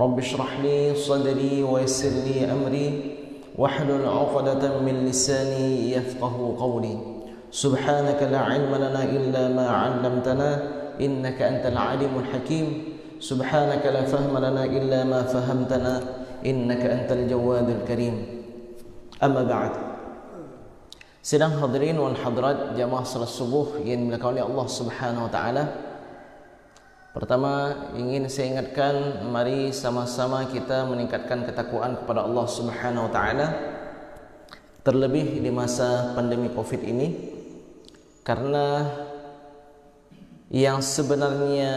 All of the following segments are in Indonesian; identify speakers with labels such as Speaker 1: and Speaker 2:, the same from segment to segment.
Speaker 1: رب اشرح لي صدري ويسر لي أمري واحلل عقدة من لساني يفقه قولي سبحانك لا علم لنا إلا ما علمتنا إنك أنت العليم الحكيم سبحانك لا فهم لنا إلا ما فهمتنا إنك أنت الجواد الكريم أما بعد. Sidang hadirin wal hadirat jamaah salat subuh yang dimuliakan oleh Allah Subhanahu wa taala. Pertama, ingin saya ingatkan, mari sama-sama kita meningkatkan ketakwaan kepada Allah Subhanahu wa taala, terlebih di masa pandemi Covid ini, karena yang sebenarnya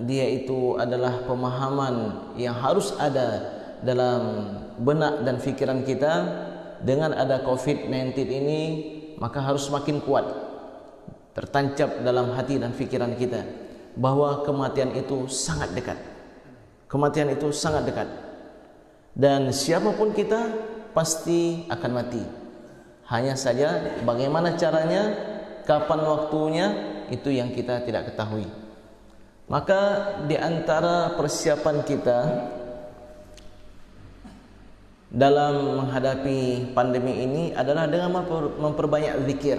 Speaker 1: dia itu adalah pemahaman yang harus ada dalam benak dan fikiran kita. Dengan ada COVID-19 ini, maka harus semakin kuat tertancap dalam hati dan fikiran kita bahwa kematian itu sangat dekat. Kematian itu sangat dekat. Dan siapapun kita pasti akan mati. Hanya saja bagaimana caranya, kapan waktunya, itu yang kita tidak ketahui. Maka di antara persiapan kita dalam menghadapi pandemi ini adalah dengan memperbanyak zikir.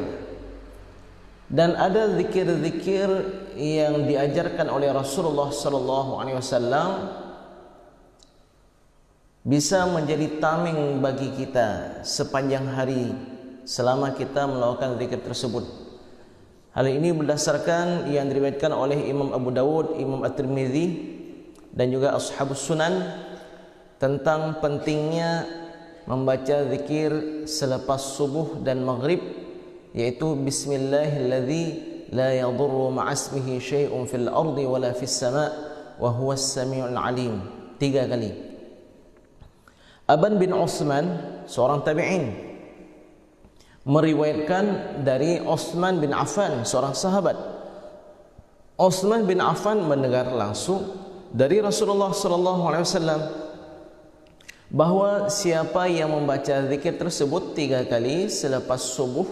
Speaker 1: Dan ada zikir-zikir yang diajarkan oleh Rasulullah sallallahu alaihi wasallam bisa menjadi tameng bagi kita sepanjang hari selama kita melakukan zikir tersebut. Hal ini berdasarkan yang diriwayatkan oleh Imam Abu Dawud, Imam At-Tirmidzi dan juga Ashabus Sunan tentang pentingnya membaca zikir selepas subuh dan maghrib, yaitu Bismillahilladzi la yadurru ma'asmihi syai'un fil ardi wala fis sama' wa huwas sami'ul alim, 3 kali. Aban bin Utsman, seorang tabi'in, meriwayatkan dari Utsman bin Affan, seorang sahabat. Utsman bin Affan mendengar langsung dari Rasulullah sallallahu alaihi wasallam bahwa siapa yang membaca zikir tersebut 3 kali selepas subuh,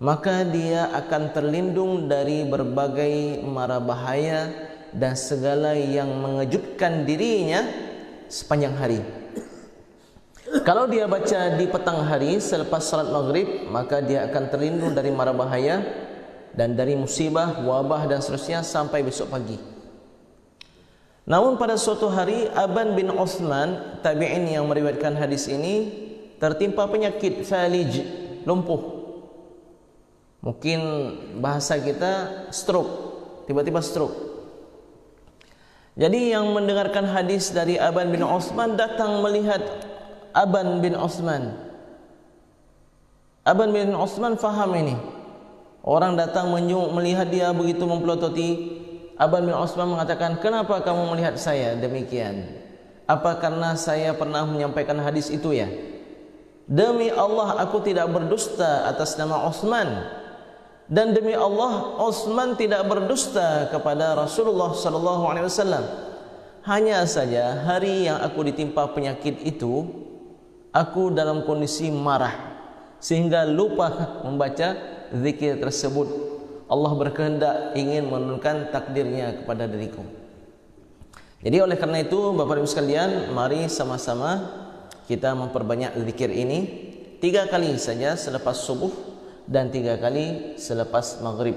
Speaker 1: maka dia akan terlindung dari berbagai mara bahaya dan segala yang mengejutkan dirinya sepanjang hari. Kalau dia baca di petang hari selepas salat maghrib, maka dia akan terlindung dari mara bahaya dan dari musibah, wabah dan seterusnya sampai besok pagi. Namun pada suatu hari, Aban bin Utsman, tabi'in yang meriwayatkan hadis ini, tertimpa penyakit falij, lumpuh. Mungkin bahasa kita stroke, tiba-tiba stroke. Jadi yang mendengarkan hadis dari Aban bin Utsman datang melihat Aban bin Utsman. Aban bin Utsman faham ini. Orang datang melihat dia begitu mempelototi. Aban bin Utsman mengatakan, kenapa kamu melihat saya demikian? Apa karena saya pernah menyampaikan hadis itu ya? Demi Allah, aku tidak berdusta atas nama Utsman. Dan demi Allah, Utsman tidak berdusta kepada Rasulullah sallallahu alaihi wasallam. Hanya saja hari yang aku ditimpa penyakit itu, aku dalam kondisi marah sehingga lupa membaca zikir tersebut. Allah berkehendak ingin menurunkan takdirnya kepada diriku. Jadi oleh karena itu, Bapak Ibu sekalian, mari sama-sama kita memperbanyak zikir ini 3 kali saja selepas subuh dan 3 kali selepas maghrib.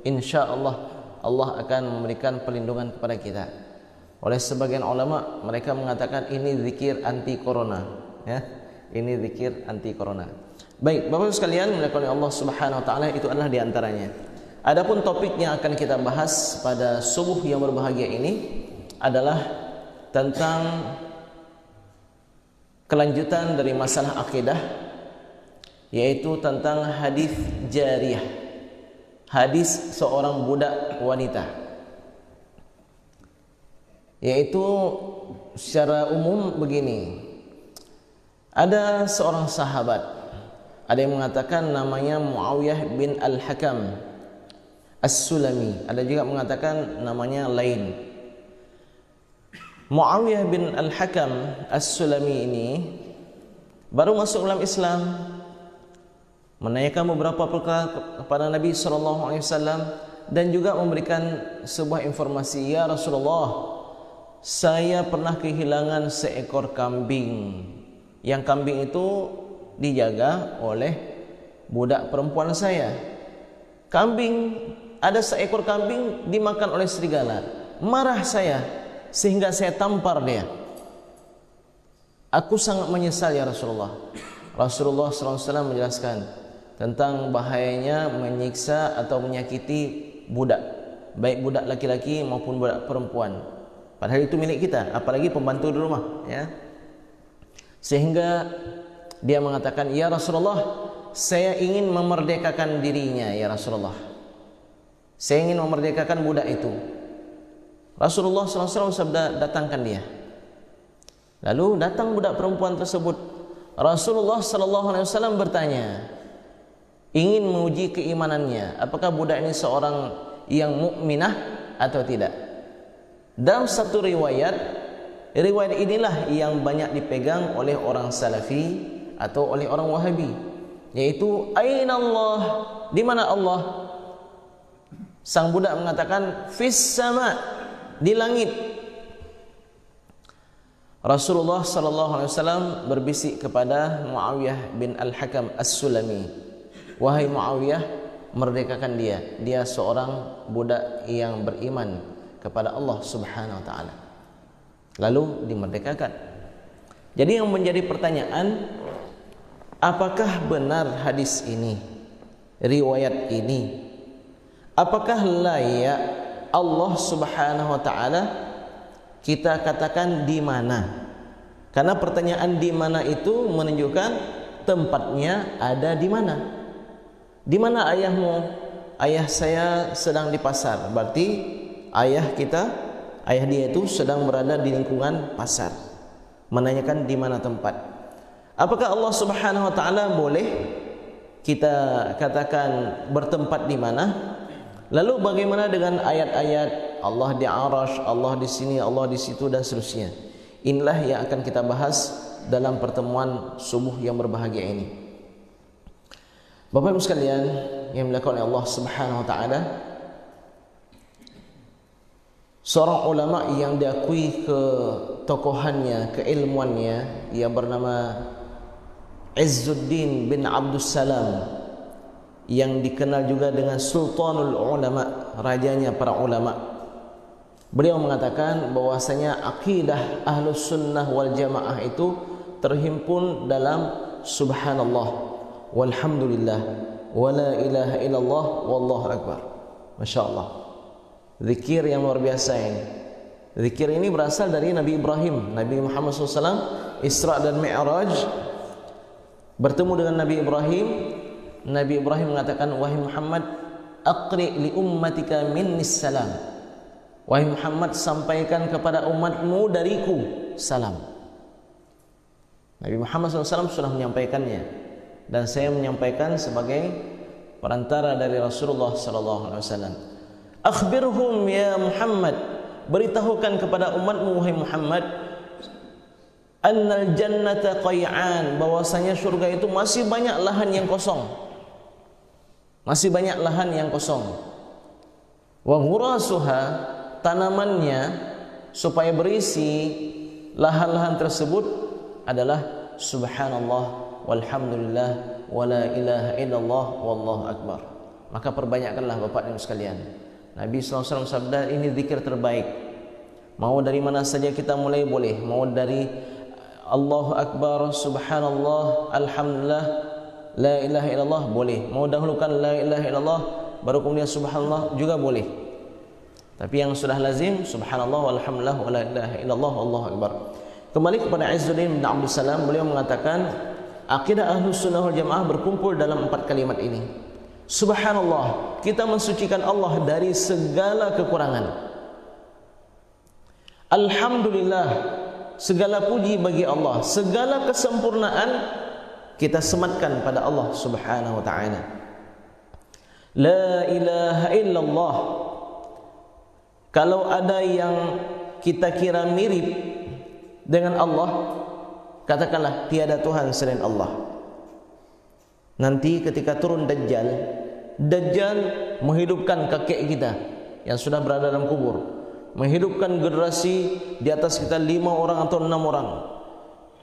Speaker 1: InsyaAllah Allah akan memberikan perlindungan kepada kita. Oleh sebagian ulama, mereka mengatakan ini zikir anti corona, ya. Ini zikir anti corona. Baik, Bapak Ibu sekalian, dimuliakan oleh Allah Subhanahu wa taala, itu adalah di antaranya. Adapun topik yang akan kita bahas pada subuh yang berbahagia ini adalah tentang kelanjutan dari masalah akidah, yaitu tentang hadis jariyah, hadis seorang budak wanita. Yaitu secara umum begini, ada seorang sahabat, ada yang mengatakan namanya Muawiyah bin Al-Hakam As-Sulami, ada juga mengatakan namanya lain. Muawiyah bin Al-Hakam As-Sulami ini baru masuk dalam Islam, menanyakan beberapa perkara kepada Nabi SAW dan juga memberikan sebuah informasi, ya Rasulullah, saya pernah kehilangan seekor kambing. Yang kambing itu dijaga oleh budak perempuan saya. Ada seekor kambing dimakan oleh serigala. Marah saya sehingga saya tampar dia. Aku sangat menyesal ya Rasulullah. Rasulullah SAW menjelaskan tentang bahayanya menyiksa atau menyakiti budak, baik budak laki-laki maupun budak perempuan. Padahal itu milik kita, apalagi pembantu di rumah, ya. Sehingga dia mengatakan, ya Rasulullah, saya ingin memerdekakan dirinya ya Rasulullah. Saya ingin memerdekakan budak itu. Rasulullah SAW sabda, datangkan dia. Lalu datang budak perempuan tersebut. Rasulullah SAW bertanya, ingin menguji keimanannya, apakah budak ini seorang yang mukminah atau tidak. Dalam satu riwayat inilah yang banyak dipegang oleh orang Salafi atau oleh orang Wahabi, yaitu Aina Allah, di mana Allah? Sang budak mengatakan fis sama, di langit. Rasulullah SAW berbisik kepada Muawiyah bin Al-Hakam As-Sulami, wahai Muawiyah, merdekakan dia. Dia seorang budak yang beriman kepada Allah Subhanahu wa taala. Lalu dimerdekakan. Jadi yang menjadi pertanyaan, apakah benar hadis ini, riwayat ini? Apakah layak Allah Subhanahu wa taala kita katakan di mana? Karena pertanyaan di mana itu menunjukkan tempatnya ada di mana. Di mana ayahmu? Ayah saya sedang di pasar. Berarti ayah dia itu sedang berada di lingkungan pasar. Menanyakan di mana tempat. Apakah Allah Subhanahu wa taala boleh kita katakan bertempat di mana? Lalu bagaimana dengan ayat-ayat Allah di Arash, Allah di sini, Allah di situ dan seterusnya? Inilah yang akan kita bahas dalam pertemuan subuh yang berbahagia ini. Bapak Ibu sekalian yang dimuliakan oleh Allah Subhanahu wa taala, seorang ulama yang diakui ketokohannya, keilmuannya, ia bernama Izzuddin bin Abdus Salam, yang dikenal juga dengan Sultanul Ulama, rajanya para ulama. Beliau mengatakan bahwasanya akidah Ahlus Sunnah wal Jamaah itu terhimpun dalam Subhanallah, walhamdulillah, wala ilaha illallah, wallahu akbar. Masya Allah, zikir yang luar biasa ini. Zikir ini berasal dari Nabi Ibrahim. Nabi Muhammad SAW Isra dan Mi'raj, bertemu dengan Nabi Ibrahim. Nabi Ibrahim mengatakan, wahai Muhammad, aqri li ummatika minnis salam. Wahai Muhammad, sampaikan kepada umatmu dariku salam. Nabi Muhammad SAW sudah menyampaikannya, dan saya menyampaikan sebagai perantara dari Rasulullah SAW. Akhbirhum ya Muhammad, beritahukan kepada umatmu wahai Muhammad, annal jannata qay'an, bahwasanya surga itu masih banyak lahan yang kosong. Masih banyak lahan yang kosong. Wa ghurasuha, tanamannya supaya berisi lahan-lahan tersebut adalah subhanallah walhamdulillah wala ilaha illallah wallahu akbar. Maka perbanyakkanlah Bapak dan Ibu sekalian. Nabi SAW sabda, ini zikir terbaik. Mau dari mana saja kita mulai boleh. Mau dari Allahu akbar, subhanallah, alhamdulillah, la ilaha illallah boleh. Mau dahulukan la ilaha illallah baru kemudian subhanallah juga boleh. Tapi yang sudah lazim subhanallah walhamdulillah wa la ilaha illallah wallahu akbar. Kembali kepada Izzuddin bin Abdul Salam, beliau mengatakan akidah Ahlus Sunnah wal Jamaah berkumpul dalam 4 kalimat ini. Subhanallah, kita mensucikan Allah dari segala kekurangan. Alhamdulillah, segala puji bagi Allah, segala kesempurnaan kita sematkan pada Allah Subhanahu wa taala. La ilaha illallah, kalau ada yang kita kira mirip dengan Allah, katakanlah tiada Tuhan selain Allah. Nanti ketika turun Dajjal menghidupkan kakek kita yang sudah berada dalam kubur. menghidupkan generasi di atas kita 5 orang atau 6 orang.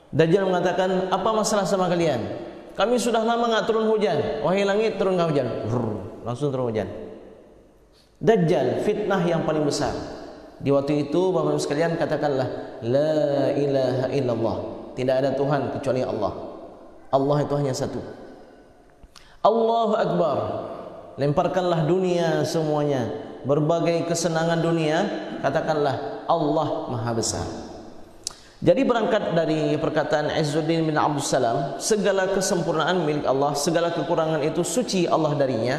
Speaker 1: Dajjal mengatakan, apa masalah sama kalian? Kami sudah lama enggak turun hujan. Wahai langit, turunkan hujan. Langsung turun hujan. Dajjal, fitnah yang paling besar. Di waktu itu, Bapak-Ibu sekalian, katakanlah, la ilaha illallah. Tidak ada Tuhan kecuali Allah. Allah itu hanya satu. Allahu Akbar. Lemparkanlah dunia semuanya, berbagai kesenangan dunia, katakanlah Allah Maha Besar. Jadi berangkat dari perkataan Izzuddin bin Abdul Salam, segala kesempurnaan milik Allah, segala kekurangan itu suci Allah darinya.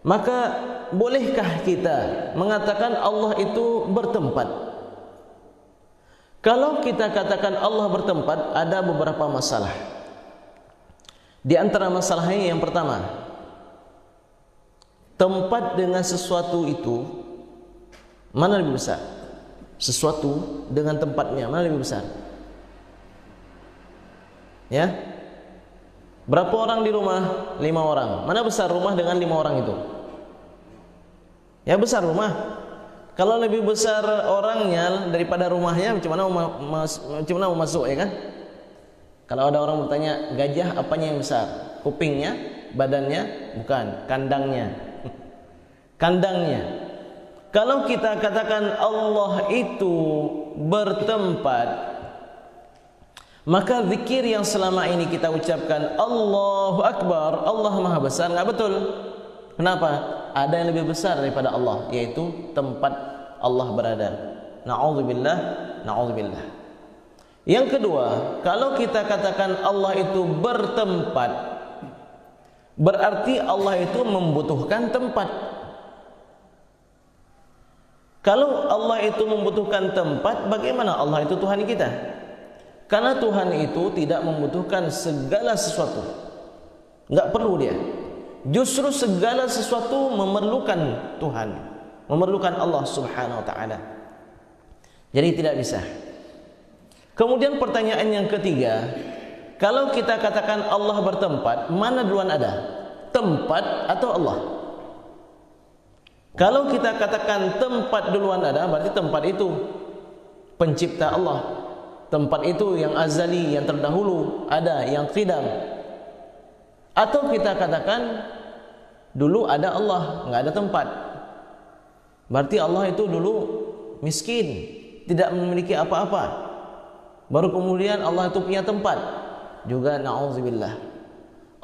Speaker 1: Maka bolehkah kita mengatakan Allah itu bertempat? Kalau kita katakan Allah bertempat, ada beberapa masalah. Di antara masalahnya yang pertama, tempat dengan sesuatu itu mana lebih besar? Sesuatu dengan tempatnya mana lebih besar? Ya? Berapa orang di rumah? 5 orang. Mana besar rumah dengan 5 orang itu? Ya besar rumah. Kalau lebih besar orangnya daripada rumahnya, macam mana mau masuk, ya kan? Kalau ada orang bertanya, gajah apanya yang besar? Kupingnya, badannya? Bukan, kandangnya. Kandangnya. Kalau kita katakan Allah itu bertempat, maka zikir yang selama ini kita ucapkan Allahu Akbar, Allah Maha Besar, enggak betul. Kenapa? Ada yang lebih besar daripada Allah, yaitu tempat Allah berada. Na'udzubillah, na'udzubillah. Yang kedua, kalau kita katakan Allah itu bertempat, berarti Allah itu membutuhkan tempat. Kalau Allah itu membutuhkan tempat, bagaimana Allah itu Tuhan kita? Karena Tuhan itu tidak membutuhkan segala sesuatu. Enggak perlu dia. Justru segala sesuatu memerlukan Tuhan, memerlukan Allah Subhanahu wa taala. Jadi tidak bisa. Kemudian pertanyaan yang ketiga, kalau kita katakan Allah bertempat, mana duluan ada? Tempat atau Allah? Kalau kita katakan tempat duluan ada, berarti tempat itu pencipta Allah. Tempat itu yang azali, yang terdahulu, ada, yang qidam. Atau kita katakan dulu ada Allah, enggak ada tempat. Berarti Allah itu dulu miskin, tidak memiliki apa-apa. Baru kemudian Allah itu punya tempat. Juga na'udzubillah.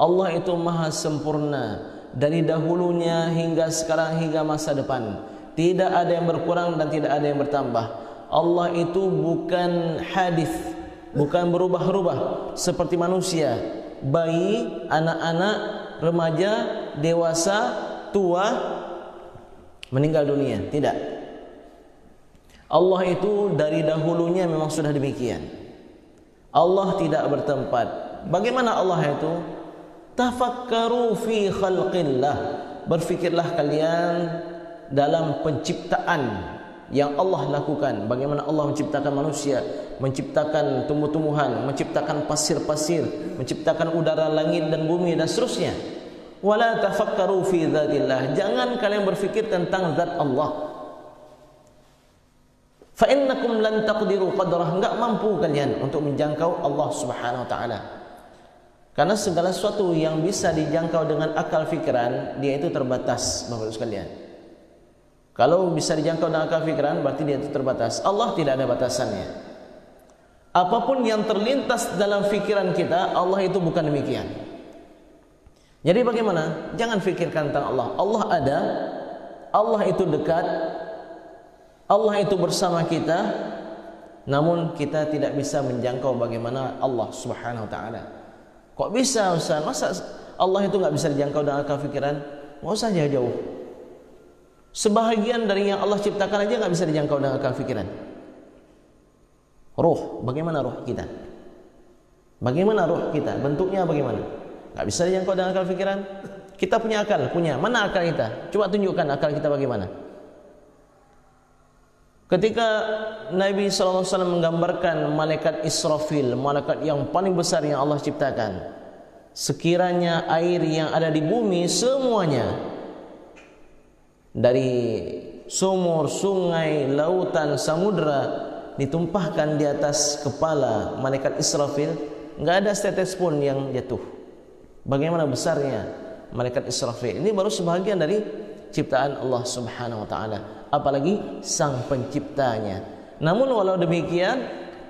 Speaker 1: Allah itu maha sempurna dari dahulunya hingga sekarang hingga masa depan. Tidak ada yang berkurang dan tidak ada yang bertambah. Allah itu bukan hadis, bukan berubah-ubah seperti manusia. Bayi, anak-anak, remaja, dewasa, tua, meninggal dunia. Tidak. Allah itu dari dahulunya memang sudah demikian. Allah tidak bertempat. Bagaimana Allah itu? Tafakkaru fi khalqillah. Berfikirlah kalian dalam penciptaan yang Allah lakukan. Bagaimana Allah menciptakan manusia, menciptakan tumbuh-tumbuhan, menciptakan pasir-pasir, menciptakan udara, langit dan bumi dan seterusnya. Wala tafakkaru fi dzatillah. Jangan kalian berfikir tentang zat Allah. Fa innakum lan taqdiru qadrah. Enggak mampu kalian untuk menjangkau Allah Subhanahu wa taala. Karena segala sesuatu yang bisa dijangkau dengan akal fikiran, dia itu terbatas, Bapak-Ibu sekalian. Kalau bisa dijangkau dengan akal fikiran, berarti dia itu terbatas. Allah tidak ada batasannya. Apapun yang terlintas dalam fikiran kita, Allah itu bukan demikian. Jadi bagaimana? Jangan fikirkan tentang Allah. Allah ada, Allah itu dekat, Allah itu bersama kita, namun kita tidak bisa menjangkau bagaimana Allah Subhanahu wa taala. Kok bisa Ustaz? Masa Allah itu enggak bisa dijangkau dengan akal fikiran? Enggak usah jauh-jauh. Sebahagian dari yang Allah ciptakan aja enggak bisa dijangkau dengan akal fikiran. Ruh, bagaimana ruh kita? Bagaimana ruh kita? Bentuknya bagaimana? Enggak bisa dijangkau dengan akal fikiran. Kita punya akal, punya. Mana akal kita? Coba tunjukkan akal kita bagaimana. Ketika Nabi SAW menggambarkan malaikat Israfil, malaikat yang paling besar yang Allah ciptakan, sekiranya air yang ada di bumi semuanya, dari sumur, sungai, lautan, samudra ditumpahkan di atas kepala malaikat Israfil, enggak ada setetes pun yang jatuh. Bagaimana besarnya malaikat Israfil? Ini baru sebahagian dari ciptaan Allah Subhanahu wa taala, apalagi sang penciptanya. Namun walau demikian,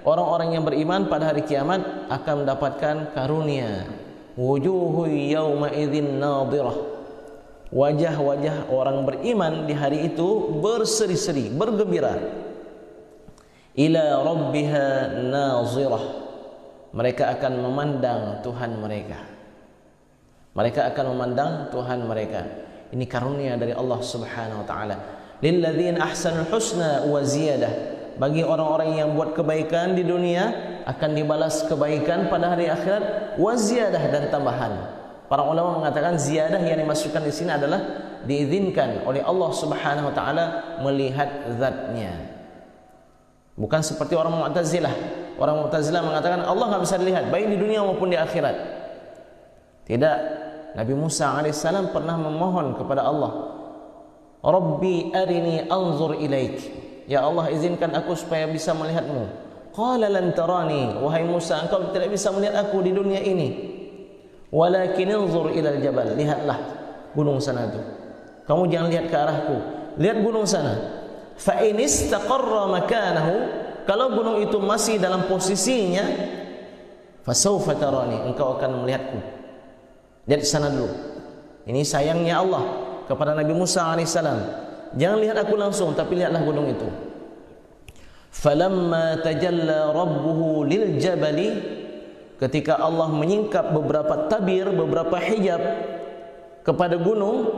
Speaker 1: orang-orang yang beriman pada hari kiamat akan mendapatkan karunia. Wujuhu yawma idzin nadhirah. Wajah-wajah orang beriman di hari itu berseri-seri, bergembira. Ila rabbiha nazirah. Mereka akan memandang Tuhan mereka. Mereka akan memandang Tuhan mereka. Ini karunia dari Allah Subhanahu wa taala. Lilladzina ahsanul husna wa ziyadah. Bagi orang-orang yang buat kebaikan di dunia akan dibalas kebaikan pada hari akhirat, wa ziyadah, dan tambahan. Para ulama mengatakan ziyadah yang dimasukkan di sini adalah diizinkan oleh Allah Subhanahu wa taala melihat zatnya. Bukan seperti orang Mu'tazilah. Orang Mu'tazilah mengatakan Allah enggak bisa dilihat baik di dunia maupun di akhirat. Tidak. Nabi Musa alaihissalam pernah memohon kepada Allah, Rabbi arini anzur ilaik. Ya Allah, izinkan aku supaya bisa melihatmu. Qala lan tarani. Wahai Musa, engkau tidak bisa melihat aku di dunia ini. Walakin anzur ilal jabal. Lihatlah gunung sana itu. Kamu jangan lihat ke arahku, lihat gunung sana. Fa in istaqarra makanahu, kalau gunung itu masih dalam posisinya, fasawfa tarani, engkau akan melihatku. Lihat sana dulu. Ini sayangnya Allah kepada Nabi Musa alaihissalam. Jangan lihat aku langsung, tapi lihatlah gunung itu. Falamma tajalla rabbuhu lil jabali, ketika Allah menyingkap beberapa tabir, beberapa hijab kepada gunung,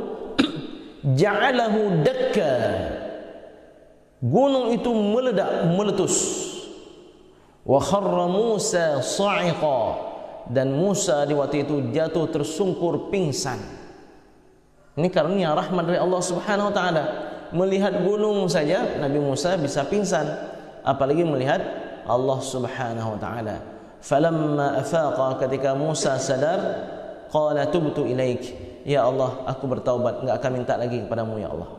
Speaker 1: ja'alahu dakka. Gunung itu meledak, meletus. Wa kharra Musa sa'iqa, dan Musa di waktu itu jatuh tersungkur pingsan. Ini karunia rahmat dari Allah Subhanahu wa taala. Melihat gunung saja Nabi Musa bisa pingsan, apalagi melihat Allah Subhanahu wa taala. Falamma afaqa, ketika Musa sadar, qala tubtu ilaik. Ya Allah, aku bertaubat, enggak akan minta lagi kepadamu ya Allah.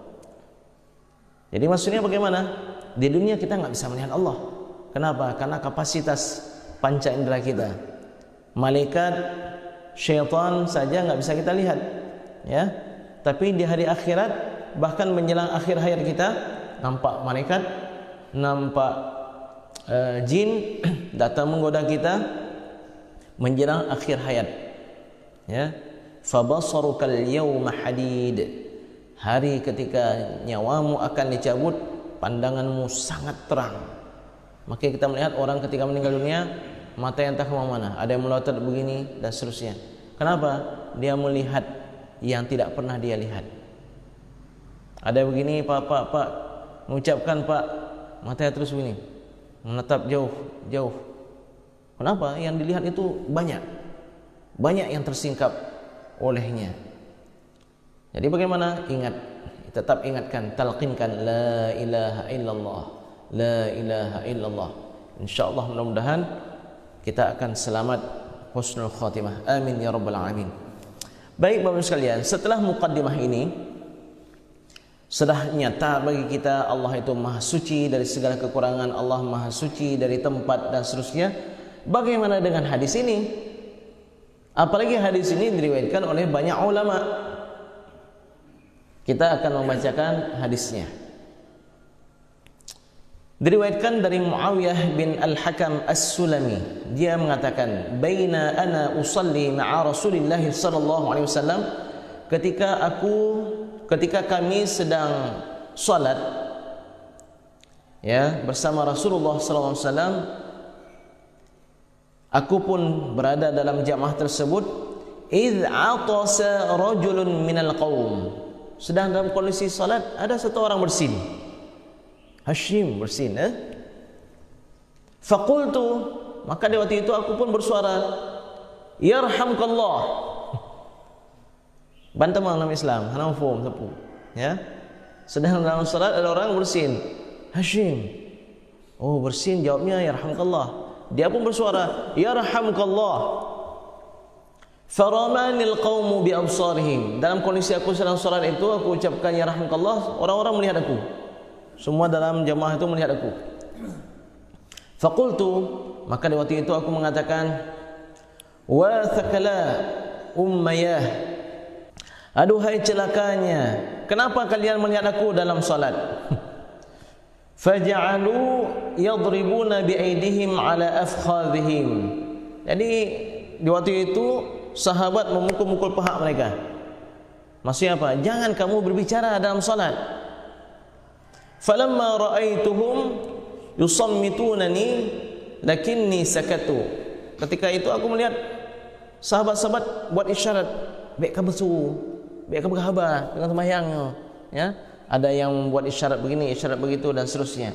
Speaker 1: Jadi maksudnya bagaimana? Di dunia kita enggak bisa melihat Allah. Kenapa? Karena kapasitas panca indera kita. Malaikat, syaitan saja enggak bisa kita lihat. Ya. Tapi di hari akhirat, bahkan menjelang akhir hayat kita, nampak malaikat, nampak jin datang menggoda kita menjelang akhir hayat. Ya. Fabasarukal yawma hadid. Hari ketika nyawamu akan dicabut, pandanganmu sangat terang. Makanya kita melihat orang ketika meninggal dunia, mata yang entah ke mana, ada yang melotot begini dan seterusnya. Kenapa? Dia melihat yang tidak pernah dia lihat. Ada begini, Pak, mengucapkan Pak, matanya terus begini, menatap jauh. Kenapa? Yang dilihat itu banyak yang tersingkap olehnya. Jadi bagaimana? Ingat, tetap ingatkan, talqinkan la ilaha illallah, la ilaha illallah. Insyaallah mudah-mudahan kita akan selamat, husnul khatimah. Amin ya rabbal alamin. Baik Bapak-Ibu sekalian, setelah muqaddimah ini sudah nyata bagi kita Allah itu maha suci dari segala kekurangan, Allah maha suci dari tempat dan seterusnya. Bagaimana dengan hadis ini? Apalagi hadis ini diriwayatkan oleh banyak ulama. Kita akan membacakan hadisnya. Diriwayatkan dari Muawiyah bin Al-Hakam As-Sulami. Dia mengatakan, "Baina ana usalli ma'a Rasulillah sallallahu alaihi wasallam." Ketika kami sedang salat ya bersama Rasulullah sallallahu alaihi wasallam, aku pun berada dalam jamaah tersebut. Idz atasa rajulun minal qaum. Sedang dalam kondisi salat, ada satu orang bersin. Hashim bersin, Faqultu, maka di waktu itu aku pun bersuara, yarhamkallah. Bantam dalam Islam, hanafum sapu, ya. Sedang dalam salat ada orang bersin, Hashim. Oh, bersin, jawabnya yarhamkallah. Dia pun bersuara, yarhamkallah. Faramanil qaumu bi absarihim. Dalam kondisi aku sedang salat itu, aku ucapkan ya rahmukallah, orang-orang melihat aku. Semua dalam jamaah itu melihat aku. Faqultu, maka di waktu itu aku mengatakan, wa thaqala ummayah, aduhai celakanya, kenapa kalian melihat aku dalam salat? Faja'alu yadribuna bi'aidihim ala afkhadhihim. Jadi di waktu itu sahabat memukul-mukul paha mereka. Maksudnya apa? Jangan kamu berbicara dalam salat. Falamma ra'aituhum yusammitunani lakinni sakatu. Ketika itu aku melihat sahabat-sahabat buat isyarat, baik kamu su, baik kamu berhabar dengan sembahyang, ya. Ada yang buat isyarat begini, isyarat begitu dan seterusnya.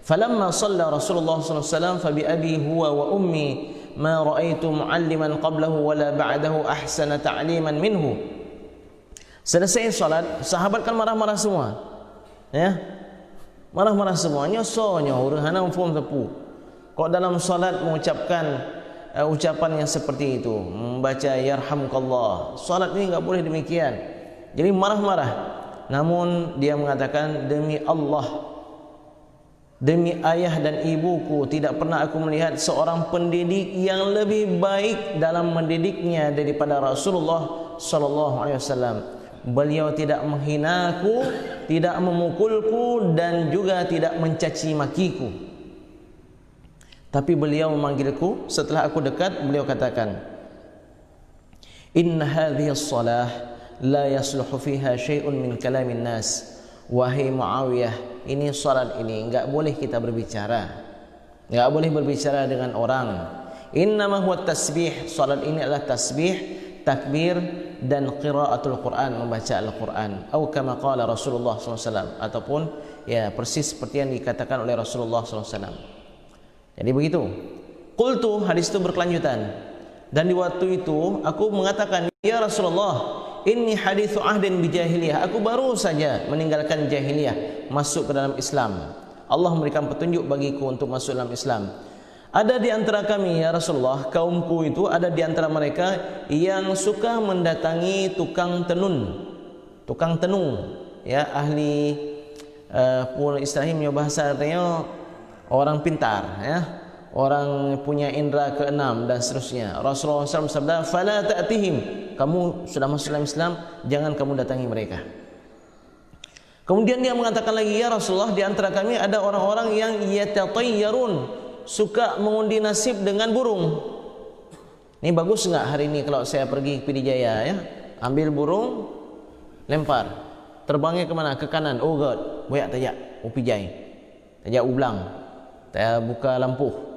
Speaker 1: Falamma shalla Rasulullah sallallahu alaihi wasallam fa bi abi huwa wa ummi ma ra'aitu mu'alliman qablahu wala ba'dahu ahsana ta'liman minhu. Selesai salat, sahabat kan marah-marah semua. Ya. Marah-marah semua, nyosonyo urang form tepu. Kok dalam salat mengucapkan ucapan yang seperti itu, membaca yarhamukallah. Salat ini enggak boleh demikian. Jadi marah-marah. Namun dia mengatakan, demi Allah, demi ayah dan ibuku, tidak pernah aku melihat seorang pendidik yang lebih baik dalam mendidiknya daripada Rasulullah sallallahu alaihi wasallam. Beliau tidak menghinaku, tidak memukulku dan juga tidak mencaci makiku. Tapi beliau memanggilku, setelah aku dekat beliau katakan, inna hadhihi as-salah la yasluhu fiha syai'un min kalamin nas. Wahai Muawiyah, ini salat ini enggak boleh kita berbicara, enggak boleh berbicara dengan orang. Innama huwa tasbih, salat ini adalah tasbih, takbir dan qiraatul Quran, membaca Al-Quran. Atau kama qala Rasulullah sallallahu alaihi wasallam, ataupun ya persis seperti yang dikatakan oleh Rasulullah sallallahu alaihi wasallam. Jadi begitu. Qultu, hadis itu berkelanjutan. Dan di waktu itu aku mengatakan, ya Rasulullah, inni hadithu ahdin bijahiliyah. Aku baru saja meninggalkan jahiliyah, masuk ke dalam Islam. Allah memberikan petunjuk bagiku untuk masuk dalam Islam. Ada di antara kami, ya Rasulullah, kaumku itu ada di antara mereka yang suka mendatangi tukang tenun. Tukang tenung, ya, ahli pun istilahnya bahasa artinya orang pintar, ya. Orang punya indera keenam dan seterusnya. Rasulullah SAW bersabda, "Fala ta'tihim." Kamu sudah masuk dalam Islam, jangan kamu datangi mereka. Kemudian dia mengatakan lagi, ya Rasulullah, di antara kami ada orang-orang yang yatatayyarun, suka mengundi nasib dengan burung. Ini bagus enggak hari ini kalau saya pergi ke Pidijaya, ya? Ambil burung, lempar. Terbangnya ke mana? Ke kanan. Oh God, boyak tajak, upijai. Tajak ublang. Tajak buka lampu.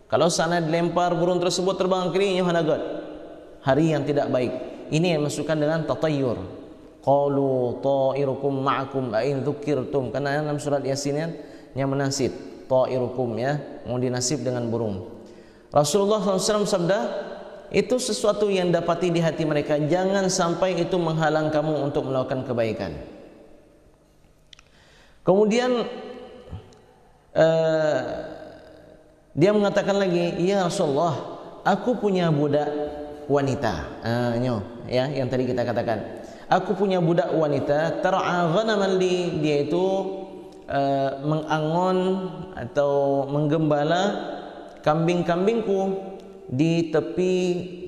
Speaker 1: Kalau sana dilempar burung tersebut terbang ke kiri, yohana God. Hari yang tidak baik. Ini yang masukkan dengan tatayyur. Qalu ta'irukum ma'akum a'in dzukirtum. Karena dalam surat Yasin yang menasib ta'irukum, ya, mengundi nasib dengan burung. Rasulullah SAW sabda, itu sesuatu yang dapati di hati mereka, jangan sampai itu menghalang kamu untuk melakukan kebaikan. Kemudian dia mengatakan lagi, ya Rasulullah, aku punya budak wanita. Ya, yang tadi kita katakan. Aku punya budak wanita, tar'a ghanaman li, dia itu mengangon atau menggembala kambing-kambingku di tepi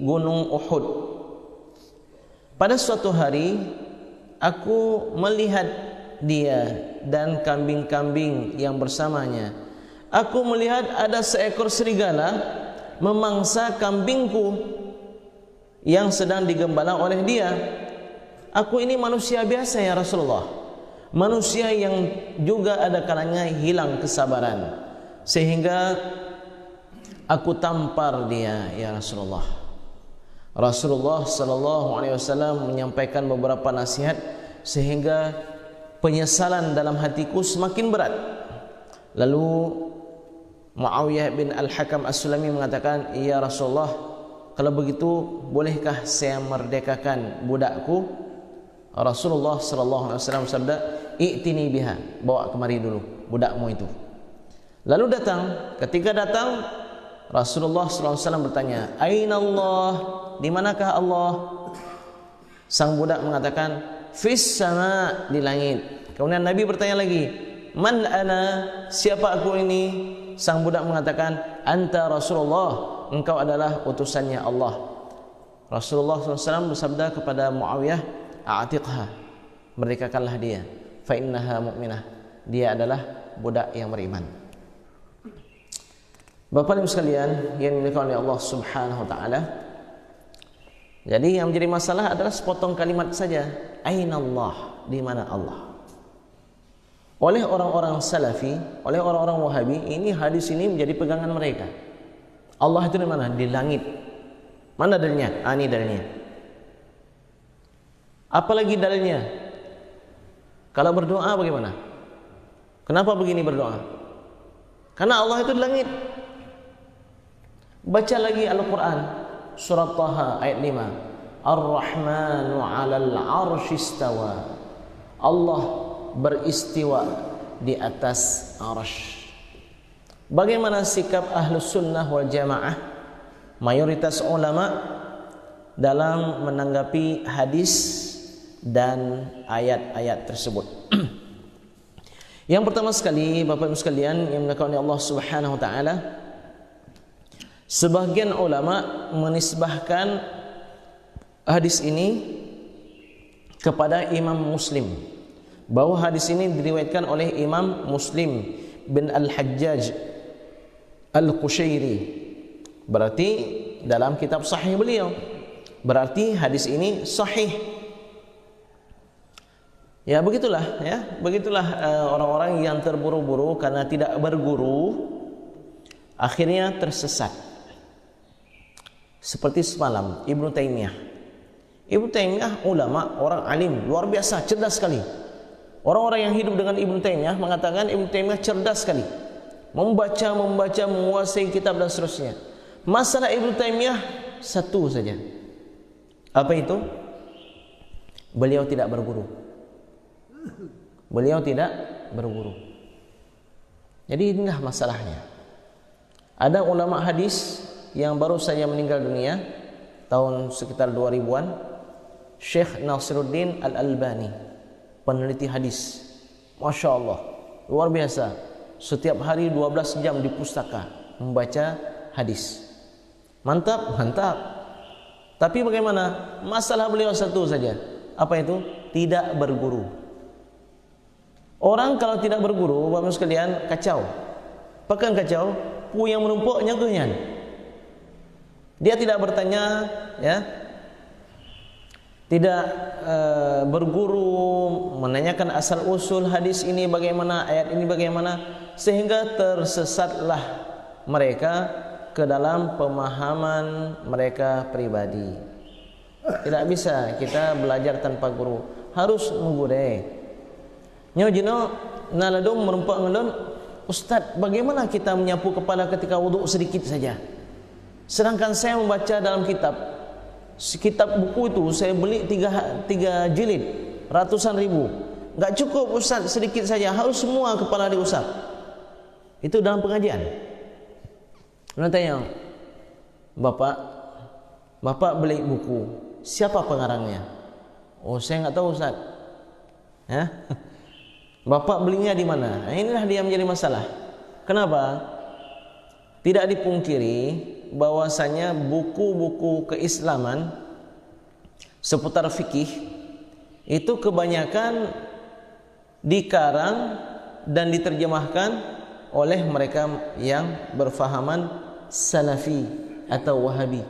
Speaker 1: gunung Uhud. Pada suatu hari aku melihat dia dan kambing-kambing yang bersamanya. Aku melihat ada seekor serigala memangsa kambingku yang sedang digembala oleh dia. Aku ini manusia biasa, ya Rasulullah. Manusia yang juga ada kalanya hilang kesabaran, sehingga aku tampar dia, ya Rasulullah. Rasulullah sallallahu alaihi wasallam menyampaikan beberapa nasihat sehingga penyesalan dalam hatiku semakin berat. Lalu Muawiyah bin Al-Hakam As-Sulami mengatakan, ya Rasulullah, kalau begitu bolehkah saya merdekakan budakku? Rasulullah sallallahu alaihi wasallam bersabda, "I'tini biha." Bawa kemari dulu budakmu itu. Lalu datang, ketika datang Rasulullah sallallahu alaihi wasallam bertanya, "Aina Allah?" Di manakah Allah? Sang budak mengatakan, fis sama, di langit. Kemudian Nabi bertanya lagi, man ana, siapa aku ini? Sang budak mengatakan, anta Rasulullah, engkau adalah utusannya Allah. Rasulullah SAW bersabda kepada Muawiyah, a'tiqha, merdekakanlah dia, fa innaha mu'minah, dia adalah budak yang beriman. Bapak Ibu sekalian yang dimuliakan oleh Allah Subhanahu wa taala, jadi yang menjadi masalah adalah sepotong kalimat saja, ainallah, di mana Allah. Oleh orang-orang Salafi, oleh orang-orang Wahabi, ini hadis ini menjadi pegangan mereka. Allah itu di mana? Di langit. Mana dalilnya? Ini dalilnya. Apalagi dalilnya? Kalau berdoa bagaimana? Kenapa begini berdoa? Karena Allah itu di langit. Baca lagi Al-Quran, surat Taha ayat 5. Ar-Rahmanu 'alal 'arsy istawa. Allah beristiwa di atas arsy. Bagaimana sikap Ahlus Sunnah wal Jamaah, mayoritas ulama dalam menanggapi hadis dan ayat-ayat tersebut? Yang pertama sekali, Bapak Ibu sekalian yang dimuliakan oleh Allah Subhanahu wa taala, sebagian ulama menisbahkan hadis ini kepada Imam Muslim, bahwa hadis ini diriwayatkan oleh Imam Muslim bin Al-Hajjaj Al-Qushairi. Berarti dalam kitab sahih beliau, berarti hadis ini sahih. Ya begitulah, orang-orang yang terburu-buru karena tidak berguru, akhirnya tersesat. Seperti semalam Ibnu Taimiyah. Ibnu Taimiyah ulama, orang alim, luar biasa, cerdas sekali. Orang-orang yang hidup dengan Ibnu Taimiyah mengatakan Ibnu Taimiyah cerdas sekali, membaca, menguasai kitab dan seterusnya. Masalah Ibnu Taimiyah satu saja. Apa itu? Beliau tidak berguru. Beliau tidak berguru. Jadi inilah masalahnya. Ada ulama hadis yang baru saja meninggal dunia tahun sekitar 2000-an, Syekh Nasiruddin Al-Albani, peneliti hadis. Masya Allah, luar biasa. Setiap hari 12 jam di pustaka membaca hadis. Mantap, mantap. Tapi bagaimana? Masalah beliau satu saja. Apa itu? Tidak berguru. Orang kalau tidak berguru, Bapak sekalian, kacau. Bahkan kacau, yang menumpuk nyaguhnya. Dia tidak bertanya, ya, tidak berguru, menanyakan asal usul hadis ini bagaimana, ayat ini bagaimana, sehingga tersesatlah mereka ke dalam pemahaman mereka pribadi. Tidak bisa kita belajar tanpa guru, harus mengguru. Nyojino naladum merumpak ngelon, Ustaz, bagaimana kita menyapu kepala ketika wudhu sedikit saja? Sedangkan saya membaca dalam kitab buku itu saya beli 3 jilid, ratusan ribu. Enggak cukup Ustaz sedikit saja, harus semua kepala diusap. Itu dalam pengajian. Tanya, Bapak beli buku, siapa pengarangnya? Oh, saya enggak tahu Ustaz. Ya? Bapak belinya di mana? Nah, inilah dia menjadi masalah. Kenapa? Tidak dipungkiri bahwasanya buku-buku keislaman seputar fikih itu kebanyakan dikarang dan diterjemahkan oleh mereka yang berfahaman Salafi atau Wahabi,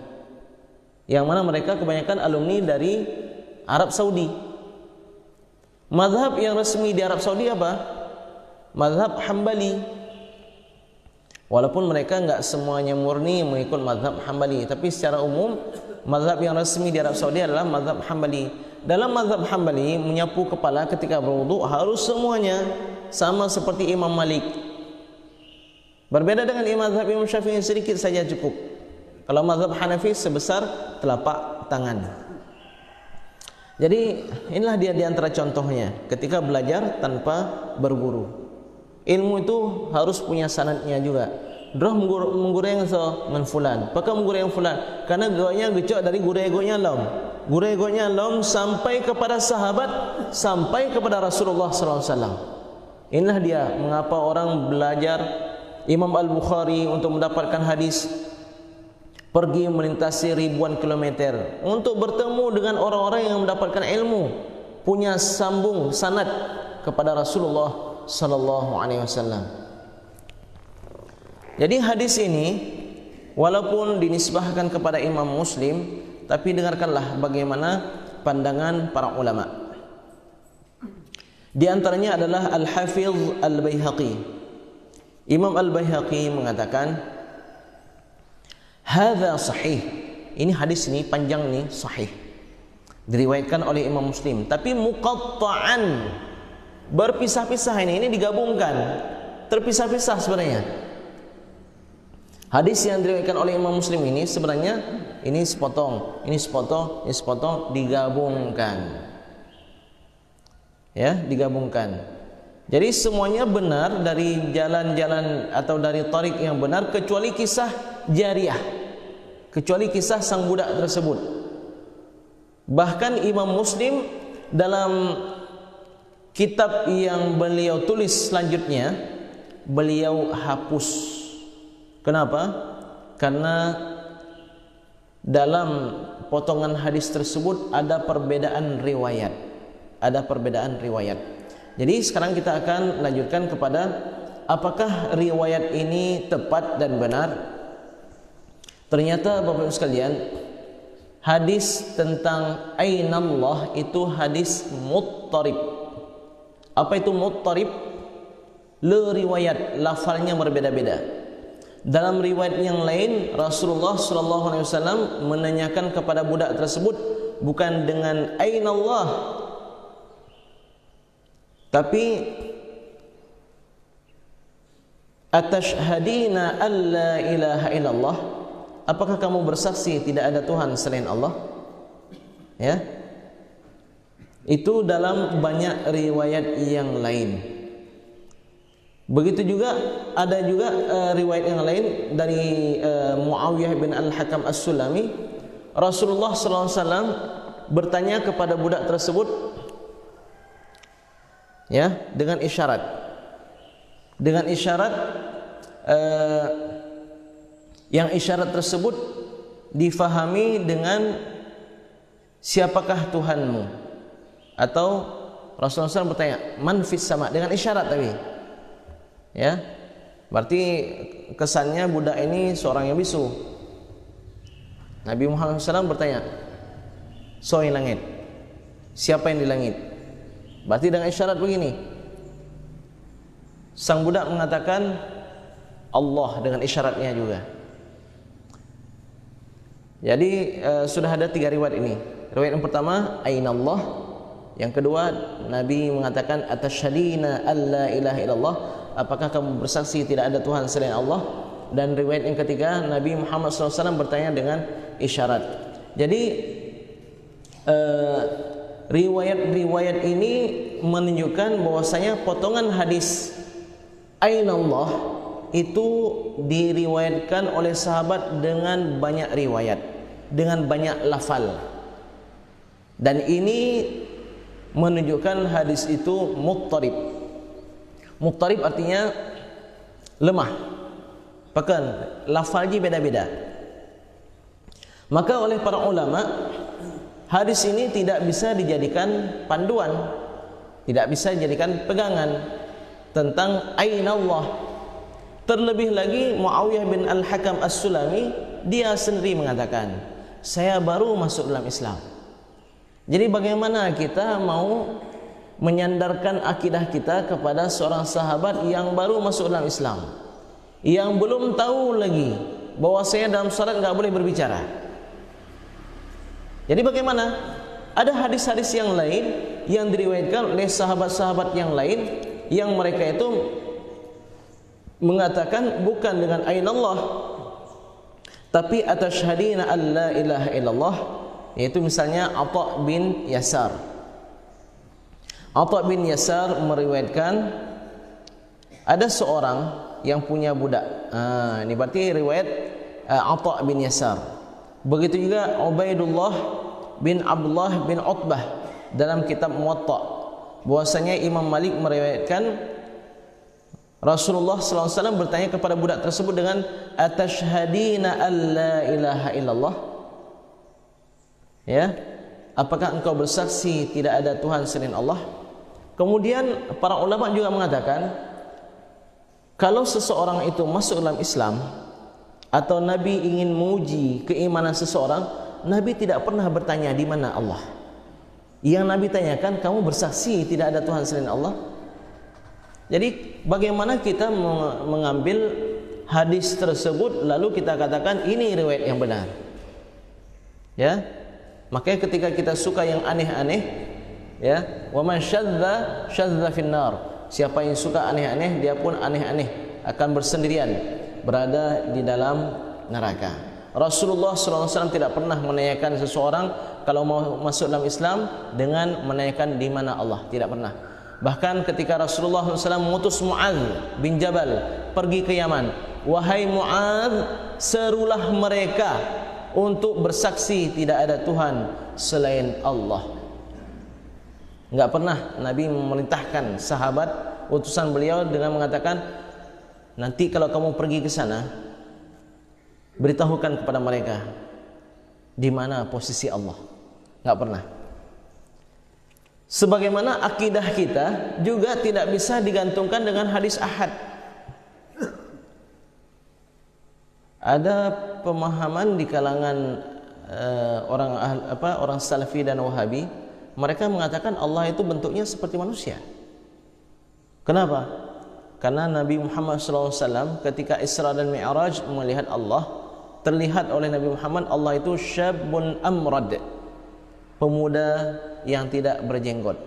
Speaker 1: yang mana mereka kebanyakan alumni dari Arab Saudi. Mazhab yang resmi di Arab Saudi apa? Mazhab Hambali. Walaupun mereka enggak semuanya murni mengikut mazhab Hambali, tapi secara umum mazhab yang resmi di Arab Saudi adalah mazhab Hambali. Dalam mazhab Hambali, menyapu kepala ketika berwudu harus semuanya sama seperti Imam Malik. Berbeda dengan mazhab Imam Syafi'i, sedikit saja cukup. Kalau mazhab Hanafi sebesar telapak tangan. Jadi inilah dia di antara contohnya ketika belajar tanpa berguru. Ilmu itu harus punya sanadnya juga. Drah menggureng so ngan fulan. Pakai menggureng fulan karena gonya gecok dari gureng-gonya lom. Gureng-gonya lom sampai kepada sahabat, sampai kepada Rasulullah sallallahu alaihi wasallam. Inilah dia mengapa orang belajar Imam Al-Bukhari untuk mendapatkan hadis pergi melintasi ribuan kilometer untuk bertemu dengan orang-orang yang mendapatkan ilmu, punya sambung sanad kepada Rasulullah sallallahu alaihi wasallam. Jadi hadis ini walaupun dinisbahkan kepada Imam Muslim, tapi dengarkanlah bagaimana pandangan para ulama. Di antaranya adalah Al-Hafidh Al-Baihaqi. Imam Al-Baihaqi mengatakan, hadza sahih. Ini hadis ini panjang nih, sahih. Diriwayatkan oleh Imam Muslim, tapi muqatta'an. Berpisah-pisah ini digabungkan. Terpisah-pisah sebenarnya. Hadis yang diriwayatkan oleh Imam Muslim ini sebenarnya ini sepotong, ini sepotong, ini sepotong, digabungkan. Ya, digabungkan. Jadi semuanya benar dari jalan-jalan atau dari tarik yang benar kecuali kisah Jariyah. Kecuali kisah sang budak tersebut. Bahkan Imam Muslim dalam kitab yang beliau tulis selanjutnya, beliau hapus. Kenapa? Karena dalam potongan hadis tersebut ada perbedaan riwayat. Ada perbedaan riwayat. Jadi sekarang kita akan lanjutkan kepada apakah riwayat ini tepat dan benar. Ternyata Bapak Ibu sekalian, hadis tentang Ainallah itu hadis muttarib. Apa itu muttarib? Le riwayat, lafalnya berbeda-beda. Dalam riwayat yang lain, Rasulullah sallallahu alaihi wasallam menanyakan kepada budak tersebut bukan dengan Ainallah, tapi atashhadina alla ilaha illallah, apakah kamu bersaksi tidak ada Tuhan selain Allah? Ya. Itu dalam banyak riwayat yang lain. Begitu juga ada juga riwayat yang lain dari Muawiyah bin Al-Hakam As-Sulami. Rasulullah sallallahu alaihi wasallam bertanya kepada budak tersebut, ya, dengan isyarat. Dengan isyarat yang isyarat tersebut difahami dengan siapakah Tuhanmu? Atau Rasulullah SAW bertanya, man fis sama, dengan isyarat tapi. Ya, berarti kesannya budak ini seorang yang bisu. Nabi Muhammad SAW bertanya, so yang langit, siapa yang di langit? Berarti dengan isyarat begini. Sang budak mengatakan Allah dengan isyaratnya juga. Jadi sudah ada 3 riwayat ini. Riwayat yang pertama Ainallah, yang kedua Nabi mengatakan atashhadina alla ilaha illallah, apakah kamu bersaksi tidak ada Tuhan selain Allah? Dan riwayat yang ketiga Nabi Muhammad SAW bertanya dengan isyarat. Jadi riwayat-riwayat ini menunjukkan bahwasanya potongan hadis Ainallah itu diriwayatkan oleh sahabat dengan banyak riwayat, dengan banyak lafal. Dan ini menunjukkan hadis itu muttarib. Muttarib artinya lemah. Bahkan lafalnya beda-beda. Maka oleh para ulama, hadis ini tidak bisa dijadikan panduan, tidak bisa dijadikan pegangan tentang Ainallah. Terlebih lagi Muawiyah bin Al-Hakam As-Sulami, dia sendiri mengatakan, saya baru masuk dalam Islam. Jadi bagaimana kita mau menyandarkan akidah kita kepada seorang sahabat yang baru masuk dalam Islam, yang belum tahu lagi bahwa saya dalam salat enggak boleh berbicara? Jadi bagaimana? Ada hadis-hadis yang lain yang diriwayatkan oleh sahabat-sahabat yang lain yang mereka itu mengatakan bukan dengan Ainallah, tapi atashhadina alla ilaha illallah, yaitu misalnya Atha bin Yasar. Atha bin Yasar meriwayatkan ada seorang yang punya budak. Ini berarti riwayat Atha bin Yasar. Begitu juga Ubaidullah bin Abdullah bin Utbah dalam kitab Muwatta, bahwasanya Imam Malik meriwayatkan Rasulullah SAW bertanya kepada budak tersebut dengan atashhadina alla ilaha illallah, ya, apakah engkau bersaksi tidak ada Tuhan selain Allah? Kemudian para ulama juga mengatakan kalau seseorang itu masuk dalam Islam atau Nabi ingin menguji keimanan seseorang, Nabi tidak pernah bertanya di mana Allah. Yang Nabi tanyakan, kamu bersaksi tidak ada Tuhan selain Allah? Jadi bagaimana kita mengambil hadis tersebut lalu kita katakan ini riwayat yang benar? Ya, makanya ketika kita suka yang aneh-aneh, ya, wa man syadza finnar. Siapa yang suka aneh-aneh, dia pun aneh-aneh, akan bersendirian berada di dalam neraka. Rasulullah SAW tidak pernah menanyakan seseorang kalau mau masuk dalam Islam dengan menanyakan di mana Allah, tidak pernah. Bahkan ketika Rasulullah SAW mengutus Mu'adz bin Jabal pergi ke Yaman, wahai Mu'adz, serulah mereka untuk bersaksi tidak ada Tuhan selain Allah. Enggak pernah Nabi memerintahkan sahabat utusan beliau dengan mengatakan, nanti kalau kamu pergi ke sana, beritahukan kepada mereka di mana posisi Allah. Enggak pernah. Sebagaimana akidah kita juga tidak bisa digantungkan dengan hadis ahad. Ada pemahaman di kalangan orang Salafi dan Wahabi, mereka mengatakan Allah itu bentuknya seperti manusia. Kenapa? Karena Nabi Muhammad SAW ketika Isra dan Mi'raj melihat Allah, terlihat oleh Nabi Muhammad Allah itu syabun amrad, pemuda yang tidak berjenggot.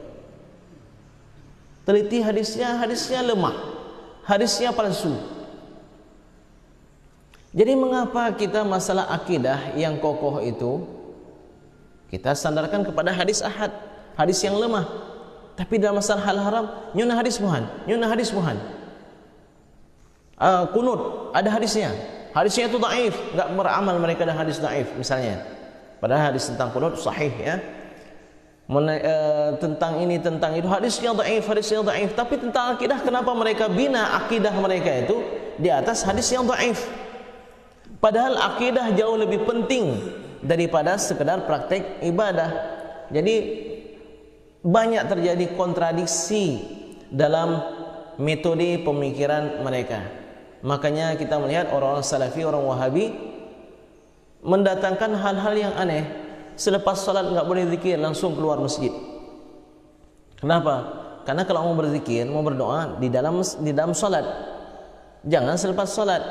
Speaker 1: Teliti hadisnya lemah, hadisnya palsu. Jadi mengapa kita masalah akidah yang kokoh itu kita sandarkan kepada hadis ahad, hadis yang lemah. Tapi dalam masalah hal haram, nyuna hadis muhan. Kunut ada hadisnya itu dhaif, enggak beramal mereka dengan hadis dhaif misalnya. Padahal hadis tentang kunut sahih, ya. Tentang ini tentang itu hadisnya dhaif, tapi tentang akidah kenapa mereka bina akidah mereka itu di atas hadis yang dhaif? Padahal akidah jauh lebih penting daripada sekedar praktek ibadah. Jadi banyak terjadi kontradiksi dalam metode pemikiran mereka. Makanya kita melihat orang-orang Salafi, orang Wahabi mendatangkan hal-hal yang aneh. Selepas salat enggak boleh zikir, langsung keluar masjid. Kenapa? Karena kalau mau berzikir, mau berdoa di dalam salat. Jangan selepas salat.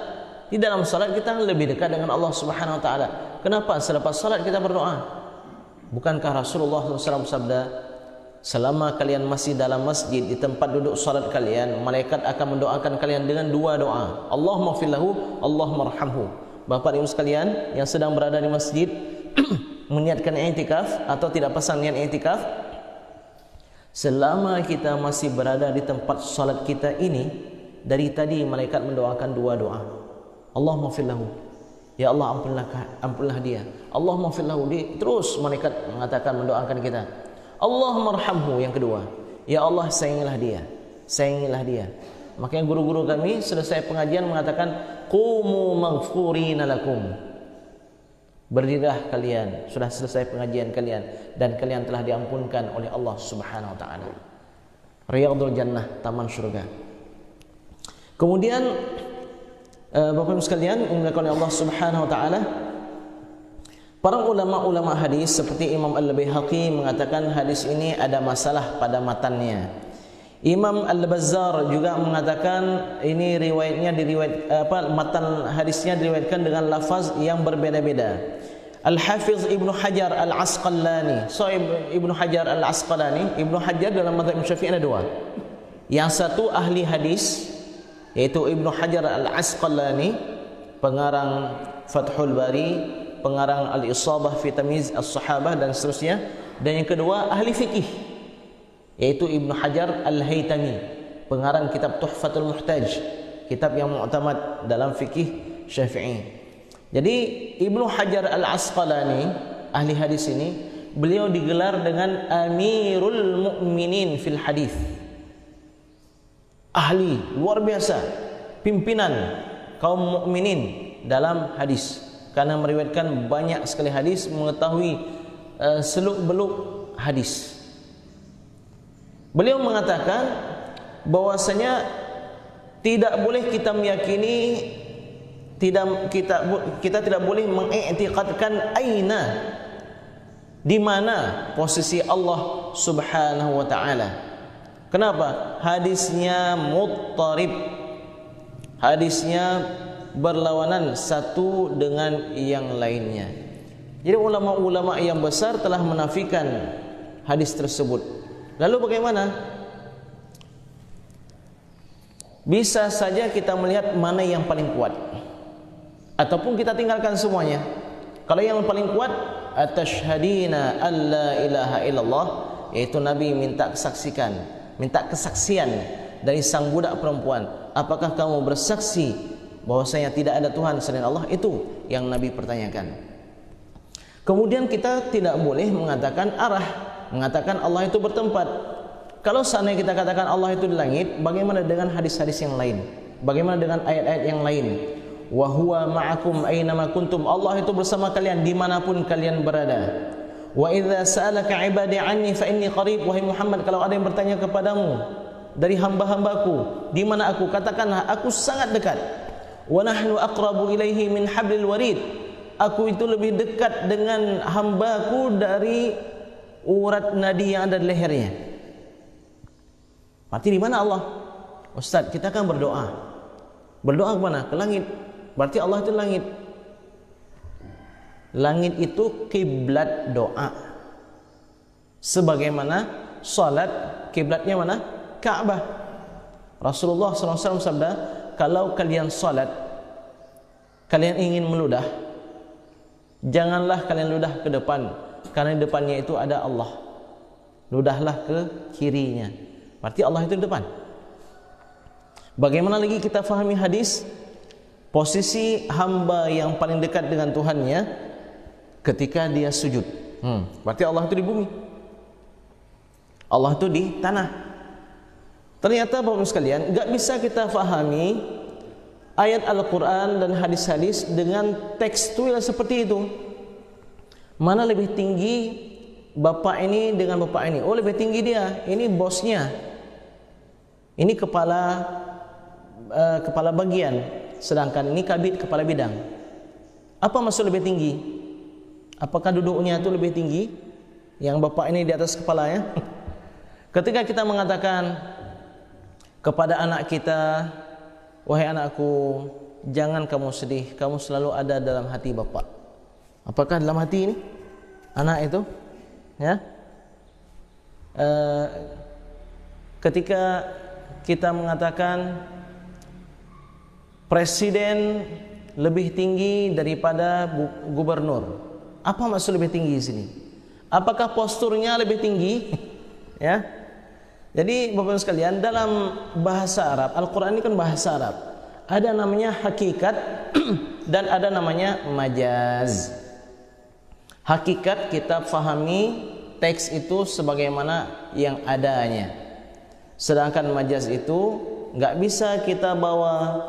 Speaker 1: Di dalam salat kita lebih dekat dengan Allah Subhanahu wa taala. Kenapa selepas salat kita berdoa? Bukankah Rasulullah SAW bersabda, selama kalian masih dalam masjid di tempat duduk salat kalian, malaikat akan mendoakan kalian dengan dua doa. Allahumma ighfir lahu, Allahumma arhamhu. Bapak Ibu sekalian yang sedang berada di masjid meniatkan i'tikaf atau tidak pasang niat i'tikaf, selama kita masih berada di tempat salat kita ini, dari tadi malaikat mendoakan dua doa. Allahumma ighfir lahu, ya Allah ampunlah dia. Allahumma ighfir lahu, terus malaikat mengatakan mendoakan kita. Allahumma arhamhu, yang kedua, ya Allah sayangilah dia. Makanya guru-guru kami selesai pengajian mengatakan qumu maghfurina lakum, berdirilah kalian, sudah selesai pengajian kalian dan kalian telah diampunkan oleh Allah Subhanahu wa taala. Riyadul Jannah, taman surga. Kemudian Bapak Ibu sekalian dimuliakan oleh Allah Subhanahu wa taala, para ulama-ulama hadis seperti Imam Al-Baihaqi mengatakan hadis ini ada masalah pada matannya. Imam Al-Bazzar juga mengatakan ini riwayatnya matan hadisnya diriwayatkan dengan lafaz yang berbeda-beda. Al-Hafiz Ibnu Hajar Al-Asqalani, Ibnu Hajar Al-Asqalani, Ibnu Hajar dalam mazhab Syafi'i ada dua. Yang satu ahli hadis, yaitu Ibnu Hajar Al-Asqalani, pengarang Fathul Bari, pengarang Al-Isabah fi Tamyiz As-Sahabah dan seterusnya. Dan yang kedua ahli fikih, yaitu Ibnu Hajar Al-Haytami, pengarang kitab Tuhfatul Muhtaj, kitab yang mu'tamad dalam fikih Syafi'i. Jadi Ibnu Hajar Al-Asqalani, ahli hadis ini, beliau digelar dengan Amirul Mukminin fil Hadis. Ahli luar biasa, pimpinan kaum mukminin dalam hadis, karena meriwayatkan banyak sekali hadis, mengetahui seluk-beluk hadis. Beliau mengatakan bahwasanya tidak boleh kita meyakini, kita tidak boleh mengiktikadkan aina, di mana posisi Allah Subhanahu wa taala. Kenapa? Hadisnya muttarib. Hadisnya berlawanan satu dengan yang lainnya. Jadi ulama-ulama yang besar telah menafikan hadis tersebut. Lalu bagaimana? Bisa saja kita melihat mana yang paling kuat, ataupun kita tinggalkan semuanya. Kalau yang paling kuat, atashhadina alla ilaha illallah, yaitu Nabi minta kesaksian dari sang budak perempuan. Apakah kamu bersaksi bahwasanya tidak ada Tuhan selain Allah? Itu yang Nabi pertanyakan. Kemudian kita tidak boleh mengatakan arah, mengatakan Allah itu bertempat. Kalau seandainya kita katakan Allah itu di langit, bagaimana dengan hadis-hadis yang lain? Bagaimana dengan ayat-ayat yang lain? Wa huwa ma'akum aynama kuntum. Allah itu bersama kalian dimanapun kalian berada. Wa idza sa'alaka 'ibadi 'anni fa inni qarib. Wahai Muhammad, kalau ada yang bertanya kepadamu dari hamba-hambaku, di mana aku? Katakanlah, aku sangat dekat. Wa nahnu aqrabu ilaihi min hablil warid. Aku itu lebih dekat dengan hambaku dari urat nadi yang ada di lehernya. Berarti di mana Allah? Ustaz, kita kan berdoa. Berdoa ke mana? Ke langit. Berarti Allah itu langit. Langit itu kiblat doa. Sebagaimana salat kiblatnya mana? Ka'bah. Rasulullah SAW sabda, kalau kalian salat, kalian ingin meludah, janganlah kalian ludah ke depan, karena di depannya itu ada Allah. Ludahlah ke kirinya. Berarti Allah itu di depan. Bagaimana lagi kita fahami hadis? Posisi hamba yang paling dekat dengan Tuhannya ketika dia sujud. Berarti Allah itu di bumi, Allah itu di tanah. Ternyata Bapak-Ibu sekalian, enggak bisa kita fahami ayat Al-Quran dan hadis-hadis dengan tekstual seperti itu. Mana lebih tinggi bapak ini dengan bapak ini? Oh, lebih tinggi dia, ini bosnya, ini kepala bagian, sedangkan ini kabid, kepala bidang. Apa maksud lebih tinggi? Apakah duduknya itu lebih tinggi? Yang bapak ini di atas kepalanya? Ketika kita mengatakan kepada anak kita, wahai anakku, jangan kamu sedih, kamu selalu ada dalam hati bapak. Apakah dalam hati ini anak itu? Ya. Ketika kita mengatakan presiden lebih tinggi daripada gubernur, apa maksud lebih tinggi di sini? Apakah posturnya lebih tinggi? Ya. Jadi Bapak-Ibu sekalian, dalam bahasa Arab, Al-Quran ini kan bahasa Arab, ada namanya hakikat dan ada namanya majaz. Hakikat kita fahami teks itu sebagaimana yang adanya, sedangkan majaz itu nggak bisa kita bawa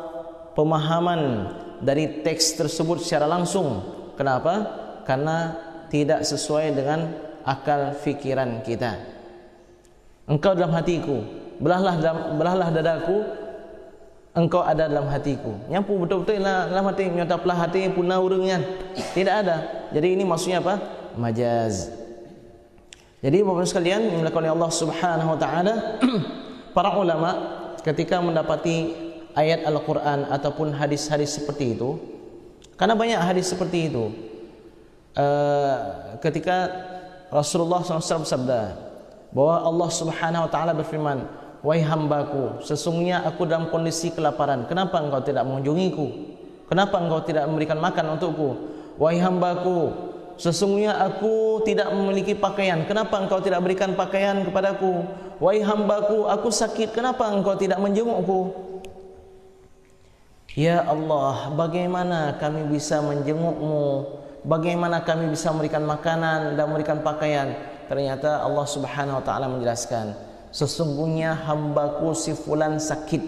Speaker 1: pemahaman dari teks tersebut secara langsung. Kenapa? Karena tidak sesuai dengan akal fikiran kita. Engkau dalam hatiku, belahlah dadaku, engkau ada dalam hatiku. Nyampu betul-betul dalam hati, nyotaplah hati punah urungnya. Tidak ada. Jadi ini maksudnya apa? Majaz. Jadi Bapak-Ibu sekalian yang dimuliakan oleh Allah Subhanahu wa taala, para ulama ketika mendapati ayat Al-Quran ataupun hadis-hadis seperti itu, karena banyak hadis seperti itu, ketika Rasulullah SAW sabda bahwa Allah Subhanahu wa taala berfirman, wahai hambaku, sesungguhnya aku dalam kondisi kelaparan, kenapa engkau tidak mengunjungiku? Kenapa engkau tidak memberikan makan untukku? Wahai hambaku, sesungguhnya aku tidak memiliki pakaian, kenapa engkau tidak berikan pakaian kepadaku? Wahai hambaku, aku sakit, kenapa engkau tidak menjengukku? Ya Allah, bagaimana kami bisa menjengukmu? Bagaimana kami bisa memberikan makanan dan memberikan pakaian? Ternyata Allah Subhanahu wa taala menjelaskan, sesungguhnya hambaku si fulan sakit.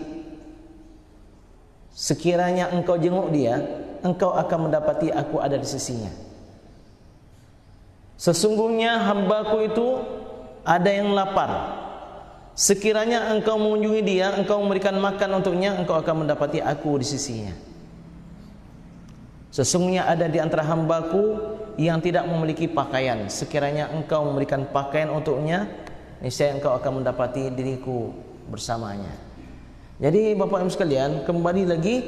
Speaker 1: Sekiranya engkau jenguk dia, engkau akan mendapati aku ada di sisinya. Sesungguhnya hambaku itu ada yang lapar. Sekiranya engkau mengunjungi dia, engkau memberikan makan untuknya, engkau akan mendapati aku di sisinya. Sesungguhnya ada di antara hambaku yang tidak memiliki pakaian. Sekiranya engkau memberikan pakaian untuknya, niscaya engkau akan mendapati diriku bersamanya. Jadi Bapak Ibu sekalian, kembali lagi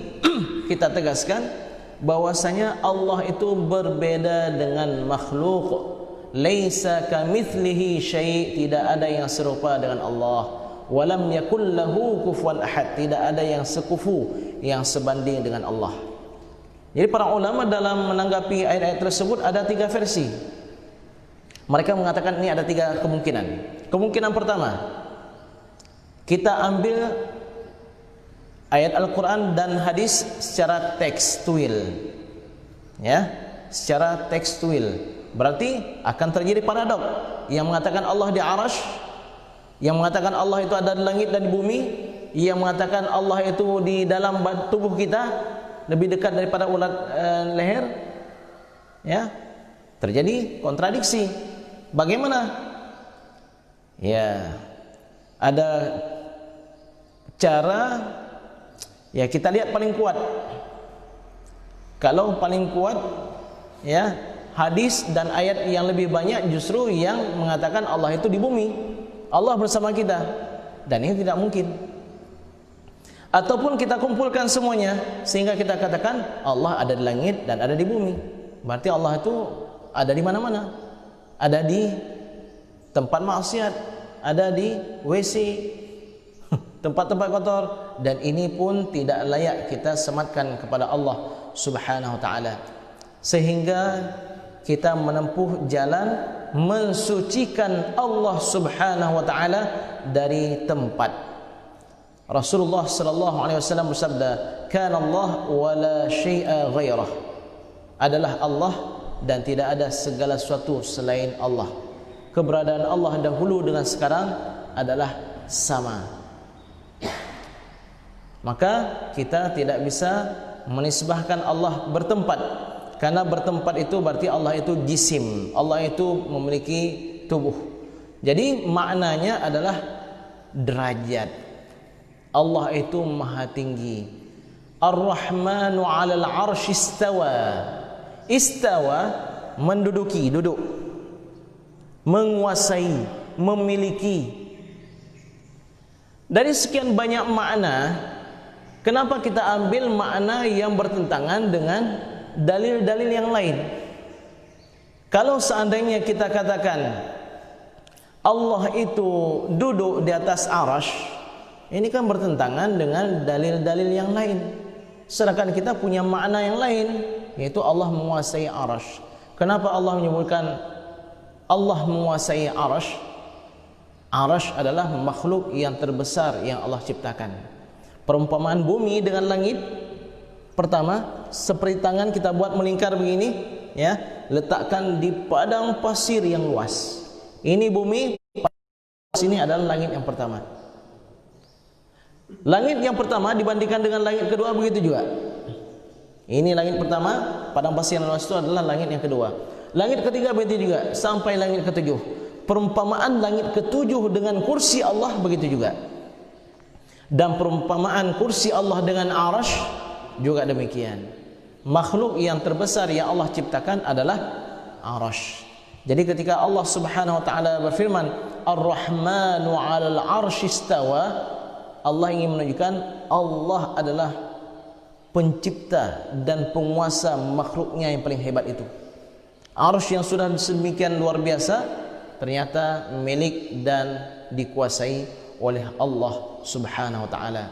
Speaker 1: kita tegaskan bahwasanya Allah itu berbeda dengan makhluk. Laisa kamitslihi syai', tidak ada yang serupa dengan Allah. Walam yakul lahu kufuwan ahad, tidak ada yang sekufu, yang sebanding dengan Allah. Jadi para ulama dalam menanggapi ayat-ayat tersebut ada 3 versi. Mereka mengatakan ini ada 3 kemungkinan. Kemungkinan pertama, kita ambil ayat Al-Quran dan hadis secara tekstual, ya, secara tekstual. Berarti akan terjadi paradok yang mengatakan Allah di arasy, yang mengatakan Allah itu ada di langit dan di bumi, yang mengatakan Allah itu di dalam tubuh kita lebih dekat daripada urat leher, ya, terjadi kontradiksi. Bagaimana? Ya, ada cara, ya, kita lihat paling kuat. Kalau paling kuat, ya, hadis dan ayat yang lebih banyak justru yang mengatakan Allah itu di bumi, Allah bersama kita, dan ini tidak mungkin. Ataupun kita kumpulkan semuanya sehingga kita katakan Allah ada di langit dan ada di bumi. Berarti Allah itu ada di mana-mana. Ada di tempat maksiat, ada di WC, tempat-tempat kotor, dan ini pun tidak layak kita sematkan kepada Allah Subhanahu wa taala. Sehingga kita menempuh jalan mensucikan Allah Subhanahu wa taala dari tempat. Rasulullah sallallahu alaihi wasallam bersabda, "Kana Allah wa la syai'a ghairah." Adalah Allah dan tidak ada segala sesuatu selain Allah. Keberadaan Allah dahulu dengan sekarang adalah sama. Maka kita tidak bisa menisbahkan Allah bertempat. Karena bertempat itu berarti Allah itu jisim, Allah itu memiliki tubuh. Jadi maknanya adalah derajat. Allah itu maha tinggi. Ar-Rahmanu 'alal 'arsy istawa. Istawa, menduduki, duduk. Menguasai, memiliki. Dari sekian banyak makna, kenapa kita ambil makna yang bertentangan dengan dalil-dalil yang lain? Kalau seandainya kita katakan Allah itu duduk di atas arasy, ini kan bertentangan dengan dalil-dalil yang lain. Sedangkan kita punya makna yang lain, yaitu Allah menguasai arasy. Kenapa Allah menyebutkan Allah menguasai arasy? Arasy adalah makhluk yang terbesar yang Allah ciptakan. Perumpamaan bumi dengan langit, pertama, seperti tangan kita buat melingkar begini, ya, letakkan di padang pasir yang luas. Ini bumi, sini adalah langit yang pertama. Langit yang pertama dibandingkan dengan langit kedua begitu juga. Ini langit pertama, padang pasir yang luas itu adalah langit yang kedua. Langit ketiga begitu juga sampai langit ketujuh. Perumpamaan langit ketujuh dengan kursi Allah begitu juga. Dan perumpamaan kursi Allah dengan arasy juga demikian. Makhluk yang terbesar yang Allah ciptakan adalah arasy. Jadi ketika Allah Subhanahu wa taala berfirman Ar-Rahmanu 'alal 'arsy istawa, Allah ingin menunjukkan Allah adalah pencipta dan penguasa makhluknya yang paling hebat itu. Arasy yang sudah sedemikian luar biasa ternyata milik dan dikuasai oleh Allah Subhanahu wa taala.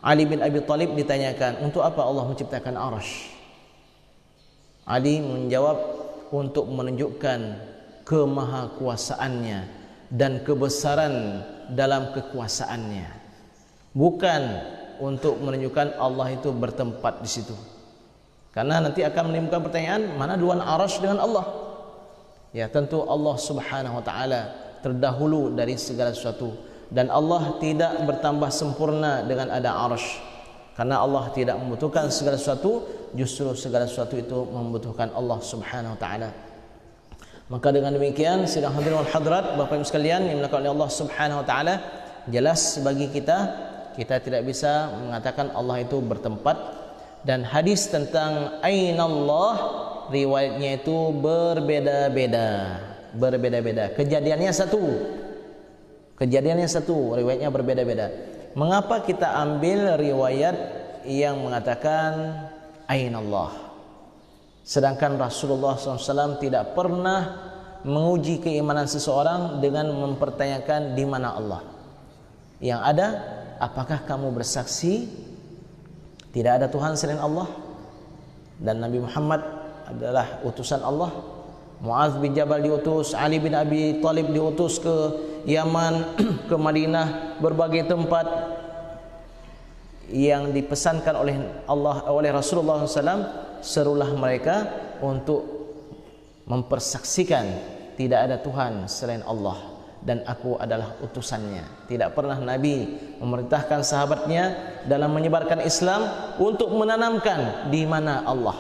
Speaker 1: Ali bin Abi Thalib ditanyakan, untuk apa Allah menciptakan arasy? Ali menjawab, untuk menunjukkan kemahakuasaannya dan kebesaran dalam kekuasaannya. Bukan untuk menunjukkan Allah itu bertempat di situ. Karena nanti akan menimbulkan pertanyaan, mana duluan arasy dengan Allah? Ya, tentu Allah Subhanahu wa taala terdahulu dari segala sesuatu, dan Allah tidak bertambah sempurna dengan ada arasy. Karena Allah tidak membutuhkan segala sesuatu, justru segala sesuatu itu membutuhkan Allah Subhanahu wa taala. Maka dengan demikian, sidang hadirin wal hadirat, Bapak Ibu sekalian yang dimuliakan oleh Allah Subhanahu wa taala, jelas bagi kita tidak bisa mengatakan Allah itu bertempat. Dan hadis tentang ainallah, riwayatnya itu berbeda-beda. Kejadiannya satu, riwayatnya berbeda-beda. Mengapa kita ambil riwayat yang mengatakan ainallah, sedangkan Rasulullah SAW tidak pernah menguji keimanan seseorang dengan mempertanyakan di mana Allah? Yang ada, apakah kamu bersaksi tidak ada Tuhan selain Allah dan Nabi Muhammad adalah utusan Allah? Muaz bin Jabal diutus, Ali bin Abi Thalib diutus ke Yaman, ke Madinah, berbagai tempat yang dipesankan oleh Allah, oleh Rasulullah SAW. Serulah mereka untuk mempersaksikan tidak ada Tuhan selain Allah dan aku adalah utusannya. Tidak pernah Nabi memerintahkan sahabatnya dalam menyebarkan Islam untuk menanamkan di mana Allah.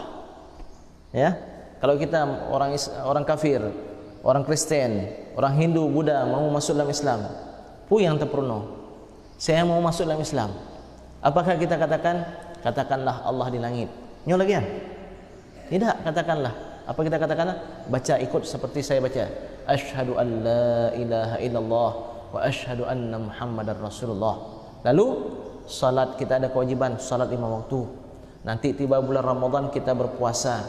Speaker 1: Ya, kalau kita orang kafir, orang Kristen, orang Hindu, Buddha mau masuk dalam Islam, puyang terpenuh, saya mau masuk dalam Islam, apakah kita katakanlah Allah di langit? Nyo lagi ya? Tidak, katakanlah. Apa kita katakanlah? Baca ikut seperti saya baca. Asyhadu an la ilaha illallah wa asyhadu anna Muhammadar Rasulullah. Lalu salat, kita ada kewajiban salat 5 waktu. Nanti tiba bulan Ramadan kita berpuasa.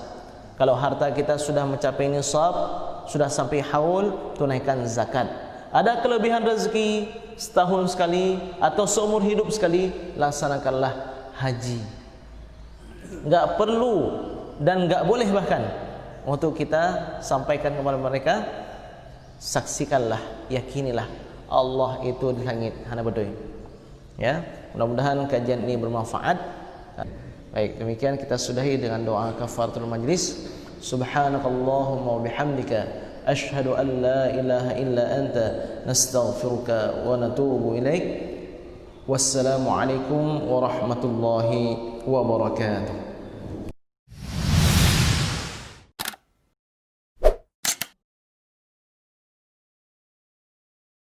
Speaker 1: Kalau harta kita sudah mencapai nisab, sudah sampai haul, tunaikan zakat. Ada kelebihan rezeki setahun sekali atau seumur hidup sekali, laksanakanlah haji. Enggak perlu dan enggak boleh bahkan untuk kita sampaikan kepada mereka, saksikanlah, yakinilah Allah itu di langit. Hana betul. Ya, mudah-mudahan kajian ini bermanfaat. Baik, demikian kita sudahi dengan doa kafaratul majlis. Subhanakallahumma wa bihamdika asyhadu an la ilaha illa anta nastaghfiruka wa natubu ilaik. Wassalamu alaikum warahmatullahi wabarakatuh.